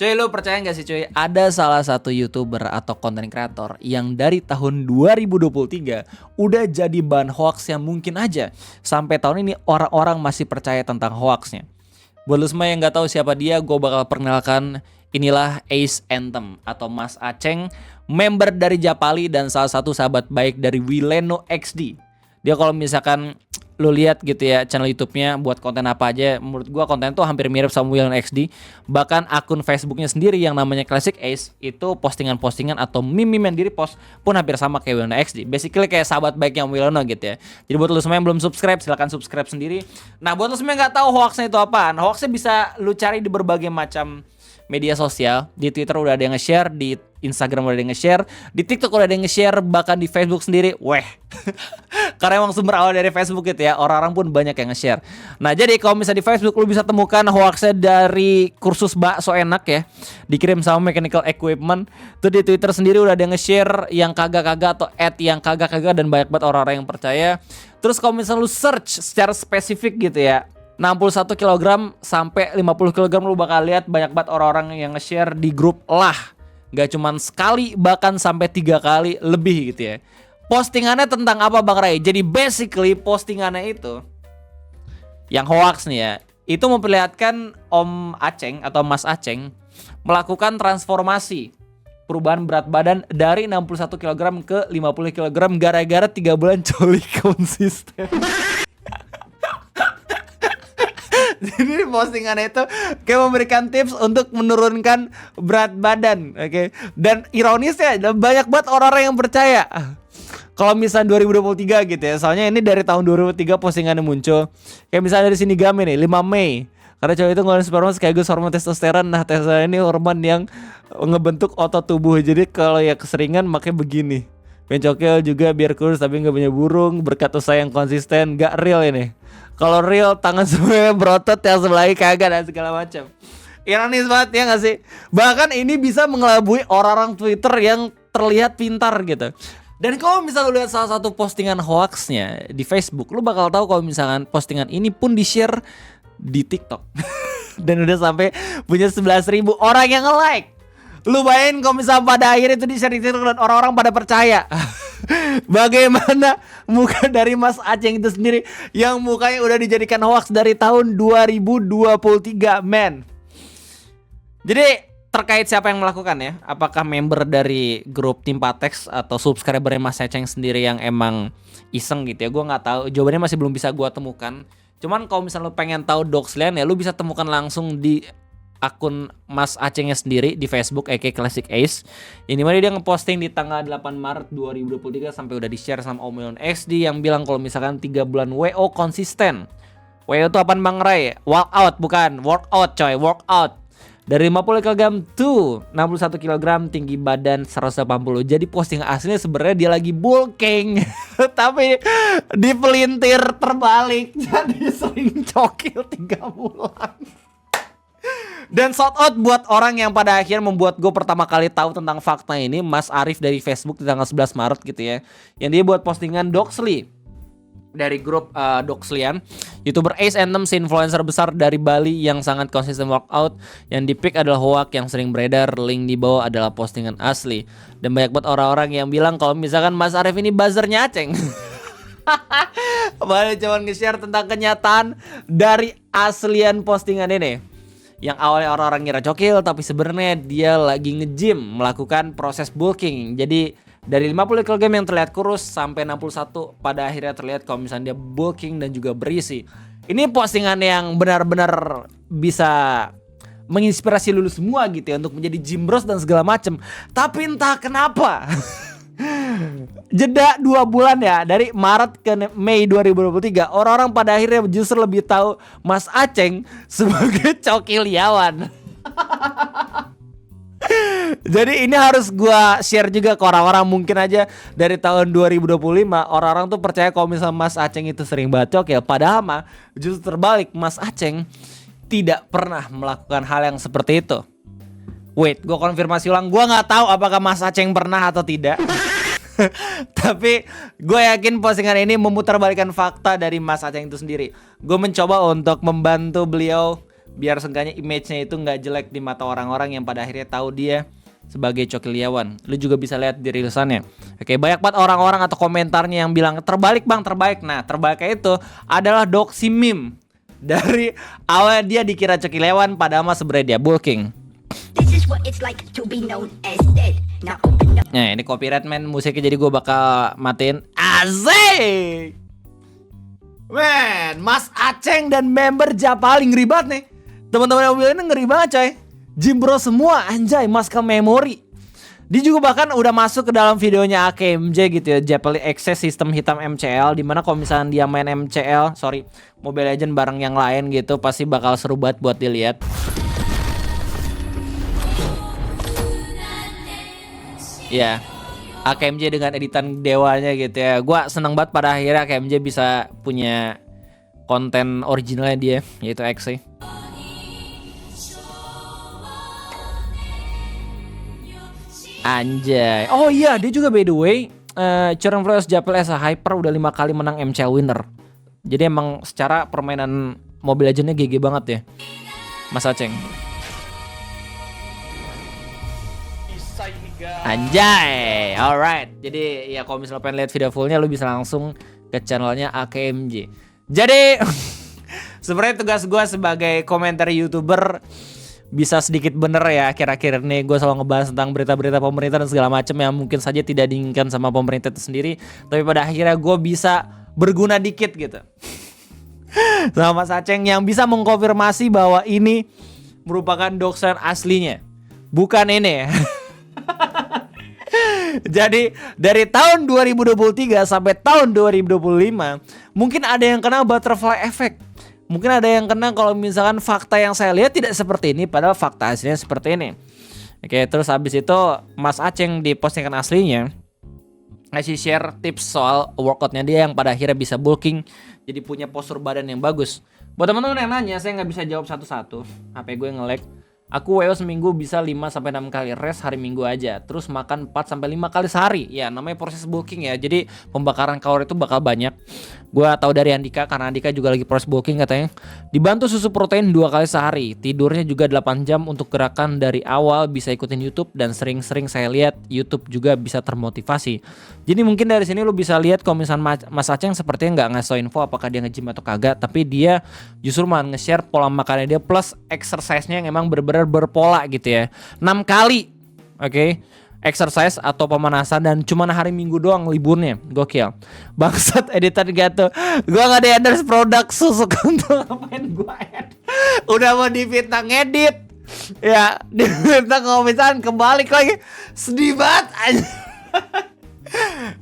Cuy, lu percaya gak sih cuy, ada salah satu YouTuber atau content creator yang dari tahun 2023 udah jadi bahan hoax yang mungkin aja sampai tahun ini orang-orang masih percaya tentang hoaxnya. Buat lu semua yang gak tahu siapa dia, gue bakal perkenalkan. Inilah Ace Anthem atau Mas Aceng, member dari Japali dan salah satu sahabat baik dari Wileno XD. Dia kalau misalkan lu lihat gitu ya channel YouTube-nya buat konten apa aja, menurut gua konten tuh hampir mirip sama Wileno XD. Bahkan akun Facebook-nya sendiri yang namanya Classic Ace itu postingan-postingan atau meme-meme yang diri post pun hampir sama kayak Wileno XD. Basically kayak sahabat baiknya Wileno gitu ya. Jadi buat lu semua yang belum subscribe, silahkan subscribe sendiri. Nah, buat lu semua yang nggak tahu hoaxnya itu apaan, hoaxnya bisa lu cari di berbagai macam media sosial. Di Twitter udah ada yang nge-share, di Instagram udah ada yang nge-share, di TikTok udah ada yang nge-share, bahkan di Facebook sendiri. Weh. Karena emang sumber awal dari Facebook gitu ya, orang-orang pun banyak yang nge-share. Nah, jadi kalau misalnya di Facebook lu bisa temukan hoaxnya dari kursus bakso enak ya, dikirim sama Mechanical Equipment. Tuh di Twitter sendiri udah ada yang nge-share yang kagak-kagak atau yang kagak-kagak, dan banyak banget orang-orang yang percaya. Terus kalau misalnya lu search secara spesifik gitu ya, 61 kg sampai 50 kg lu bakal lihat banyak banget orang-orang yang nge-share di grup lah. Gak cuman sekali, bahkan sampai 3 kali lebih gitu ya. Postingannya tentang apa Bang Ray? Jadi basically postingannya itu yang hoax nih ya, itu memperlihatkan Om Aceng atau Mas Aceng melakukan transformasi perubahan berat badan dari 61 kg ke 50 kg gara-gara 3 bulan coli konsisten. Jadi postingannya itu kayak memberikan tips untuk menurunkan berat badan, oke? Dan ironisnya banyak banget orang-orang yang percaya. Kalau misalnya 2023 gitu ya, soalnya ini dari tahun 2003 postingannya muncul. Kayak misalnya dari sini Game nih, 5 Mei. Karena cowok itu ngeluarin sperma sekaligus hormon testosteron. Nah, testosteron ini hormon yang ngebentuk otot tubuh. Jadi kalau ya keseringan makanya begini. Pengen juga biar kurus tapi gak punya burung, berkat usaha yang konsisten. Gak real ini. Kalau real tangan semuanya berotot, yang sebelahnya kagak dan segala macam. Ironis banget ya gak sih? Bahkan ini bisa mengelabui orang-orang Twitter yang terlihat pintar gitu. Dan kalau misalnya lu lihat salah satu postingan hoaxnya di Facebook, lu bakal tahu kalau misalkan postingan ini pun di-share di TikTok. Dan udah sampai punya 11.000 orang yang nge-like. Lu bayangin kalau misalnya pada akhirnya itu di-share di TikTok dan orang-orang pada percaya. Bagaimana muka dari Mas Aceng itu sendiri yang mukanya udah dijadikan hoax dari tahun 2023, men. Jadi terkait siapa yang melakukan ya, apakah member dari grup Tim Patex atau subscribernya Mas Aceng sendiri yang emang iseng gitu ya, gue nggak tahu, jawabannya masih belum bisa gue temukan. Cuman kalau misalnya lu pengen tahu doxlian ya, lu bisa temukan langsung di akun Mas Acengnya sendiri di Facebook aka Classic Ace. Ini mana dia ngeposting di tanggal 8 Maret 2023 sampai udah di-share sama Om Wileno XD yang bilang kalau misalkan 3 bulan WO konsisten. WO itu apaan Bang Ray? Workout bukan, workout coy, workout. Dari 50 kg to 61 kg, tinggi badan 180. Jadi posting aslinya sebenarnya dia lagi bulking. Tapi dipelintir terbalik. Jadi sering cokil 3 bulan. Dan shout out buat orang yang pada akhirnya membuat gue pertama kali tahu tentang fakta ini, Mas Arif dari Facebook di tanggal 11 Maret gitu ya. Yang dia buat postingan Doxly dari grup Doxlian. YouTuber Ace Anthem, influencer besar dari Bali yang sangat konsisten workout. Yang di-pick adalah hoax yang sering beredar, link di bawah adalah postingan asli. Dan banyak banget orang-orang yang bilang kalau misalkan Mas Arif ini buzzernya Aceng. Padahal cuma nge-share tentang kenyataan dari aslian postingan ini. Yang awalnya orang-orang ngira cokil, tapi sebenarnya dia lagi nge-gym melakukan proses bulking. Jadi dari 50 kg yang terlihat kurus sampai 61 pada akhirnya terlihat kalau misalnya dia bulking dan juga berisi. Ini postingan yang benar-benar bisa menginspirasi lu semua gitu ya untuk menjadi gym bros dan segala macem. Tapi entah kenapa jeda 2 bulan ya, dari Maret ke Mei 2023, orang-orang pada akhirnya justru lebih tahu Mas Aceng sebagai cokiliawan. Jadi ini harus gua share juga ke orang-orang. Mungkin aja dari tahun 2025 orang-orang tuh percaya kalau misalnya Mas Aceng itu sering bacok ya. Padahal mah justru terbalik, Mas Aceng tidak pernah melakukan hal yang seperti itu. Wait, gue konfirmasi ulang. Gue gak tahu apakah Mas Aceng pernah atau tidak. Tapi gue yakin postingan ini memutarbalikkan fakta dari Mas Aceng itu sendiri. Gue mencoba untuk membantu beliau biar seenggaknya image-nya itu nggak jelek di mata orang-orang yang pada akhirnya tahu dia sebagai Coki Liawan. Lu juga bisa lihat di rilisannya. Oke, banyak banget orang-orang atau komentarnya yang bilang terbalik bang, terbaik. Nah, terbaiknya itu adalah Doxy Meme. Dari awal dia dikira Coki Liawan, padahal mah sebenarnya dia bulking. Nah, ini copyright man musiknya, jadi gue bakal matiin. Asik! Man, Mas Aceng dan member Japali ngeri banget nih. Teman-teman yang bilang ini ngeri banget coy. Jimbro semua anjay, Mas ke memori. Dia juga bahkan udah masuk ke dalam videonya AKMJ gitu ya, Japali Access sistem hitam MCL, dimana kalau misalnya dia main Mobile Legend bareng yang lain gitu, pasti bakal seru banget buat dilihat. Ya, AKMJ dengan editan dewanya gitu ya. Gua seneng banget pada akhirnya AKMJ bisa punya konten originalnya dia, yaitu XC. Anjay. Oh iya, dia juga by the way Current Flyers Japal as a Hyper udah 5 kali menang MCL winner. Jadi emang secara permainan Mobile Legends-nya GG banget ya, Mas Aceng. Anjay, alright. Jadi ya kalau misalnya pengen lihat video fullnya, lu bisa langsung ke channelnya AKMJ. Jadi sebenarnya tugas gue sebagai komentar YouTuber bisa sedikit bener ya. Akhir-akhir ini gue selalu ngebahas tentang berita-berita pemerintah dan segala macam yang mungkin saja tidak diinginkan sama pemerintah itu sendiri, tapi pada akhirnya gue bisa berguna dikit gitu sama Mas Aceng yang bisa mengkonfirmasi bahwa ini merupakan doxan aslinya, bukan ini. Jadi dari tahun 2023 sampai tahun 2025 mungkin ada yang kena butterfly effect. Mungkin ada yang kena kalau misalkan fakta yang saya lihat tidak seperti ini, padahal fakta aslinya seperti ini. Oke, terus habis itu Mas Aceng di postingan aslinya ngasih share tips soal workoutnya dia yang pada akhirnya bisa bulking, jadi punya postur badan yang bagus. Buat teman-teman yang nanya, saya nggak bisa jawab satu-satu, HP gue nge-lag. Aku WO seminggu bisa 5-6 kali, rest hari Minggu aja. Terus makan 4-5 kali sehari. Ya namanya proses bulking ya, jadi pembakaran kalori itu bakal banyak. Gua tahu dari Andika, karena Andika juga lagi proses bulking katanya. Dibantu susu protein 2 kali sehari. Tidurnya juga 8 jam untuk gerakan dari awal. Bisa ikutin YouTube, dan sering-sering saya lihat YouTube juga bisa termotivasi. Jadi mungkin dari sini lu bisa lihat kalau misalnya Mas Aceng sepertinya nggak ngasih info apakah dia nge-gym atau kagak, tapi dia justru malah nge-share pola makannya dia plus exercise-nya yang emang bener-bener berpola gitu ya. 6 kali oke, exercise atau pemanasan, dan cuma hari Minggu doang liburnya. Gokil. Bangsat editan gitu. Gua enggak ada endorse produk susu untuk ngapain gua add. Udah mau difitnah ngedit. Ya, difitnah kalau misalkan kebalik lagi. Sedih banget aja.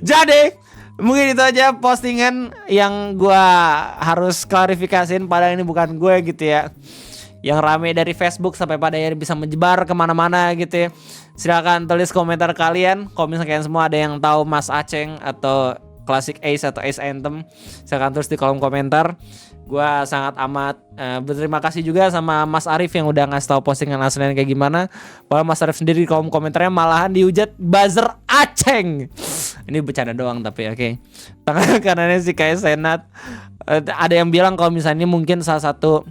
Jadi mungkin itu aja postingan yang gua harus klarifikasiin, padahal ini bukan gue gitu ya, yang rame dari Facebook sampai pada akhirnya bisa menyebar kemana-mana gitu ya. Silakan tulis komentar kalian. Kalau misalnya kalian semua ada yang tahu Mas Aceng atau Classic Ace atau Ace Anthem, silakan tulis di kolom komentar. Gua sangat amat berterima kasih juga sama Mas Arif yang udah ngasih tahu postingan aslinya kayak gimana. Padahal Mas Arif sendiri di kolom komentarnya malahan dihujat buzzer Aceng. Ini bercanda doang tapi oke. Tangan kanannya si kayak Senat. Ada yang bilang kalau misalnya ini mungkin salah satu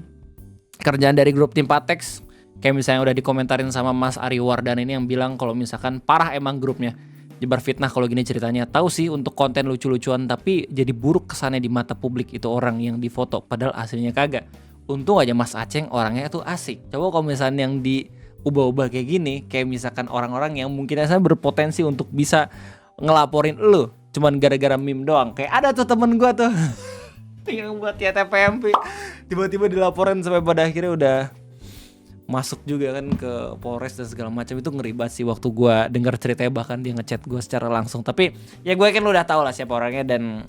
kerjaan dari grup Tim Patex, kayak misalnya udah dikomentarin sama Mas Ari Wardan ini yang bilang kalau misalkan parah emang grupnya, nyebar fitnah kalau gini ceritanya. Tahu sih untuk konten lucu-lucuan, tapi jadi buruk kesannya di mata publik itu orang yang difoto padahal aslinya kagak. Untung aja Mas Aceng orangnya tuh asik. Coba kalau misalnya yang diubah-ubah kayak gini, kayak misalkan orang-orang yang mungkin aja berpotensi untuk bisa ngelaporin lu cuman gara-gara meme doang. Kayak ada tuh temen gue tuh yang buat TPMP tiba-tiba dilaporin sampai pada akhirnya udah masuk juga kan ke Polres dan segala macam. Itu ngeri banget sih waktu gue dengar ceritanya, bahkan dia ngechat gue secara langsung. Tapi ya gue kan udah tahu lah siapa orangnya, dan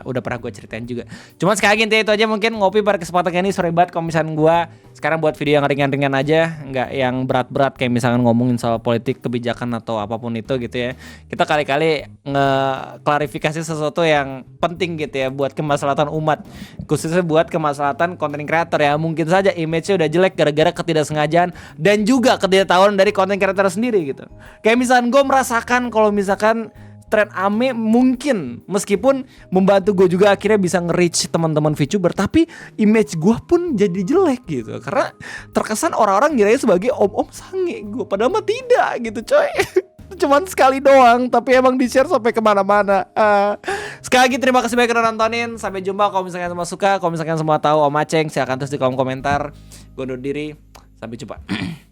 udah pernah gue ceritain juga. Cuma sekali lagi itu aja, mungkin ngopi pada kesempatan ini sore banget kalau misalnya gue sekarang buat video yang ringan-ringan aja, nggak yang berat-berat kayak misalkan ngomongin soal politik, kebijakan atau apapun itu gitu ya. Kita kali-kali ngeklarifikasi sesuatu yang penting gitu ya buat kemaslahatan umat, khususnya buat kemaslahatan konten kreator ya. Mungkin saja image-nya udah jelek gara-gara ketidaksengajaan dan juga ketidaktahuan dari konten kreator sendiri gitu. Kayak misalkan gue merasakan kalau misalkan tren Ame mungkin meskipun membantu gue juga akhirnya bisa nge-reach teman-teman VTuber, tapi image gue pun jadi jelek gitu karena terkesan orang-orang ngiranya sebagai om-om sange gue, padahal mah tidak gitu coy. Cuman sekali doang tapi emang di-share sampai kemana-mana. Sekali lagi terima kasih banyak udah nontonin. Sampai jumpa. Kalau misalkan semua suka, kalau misalkan semua tahu Om Aceng, silakan tulis di kolom komentar. Gue undur diri, sampai jumpa.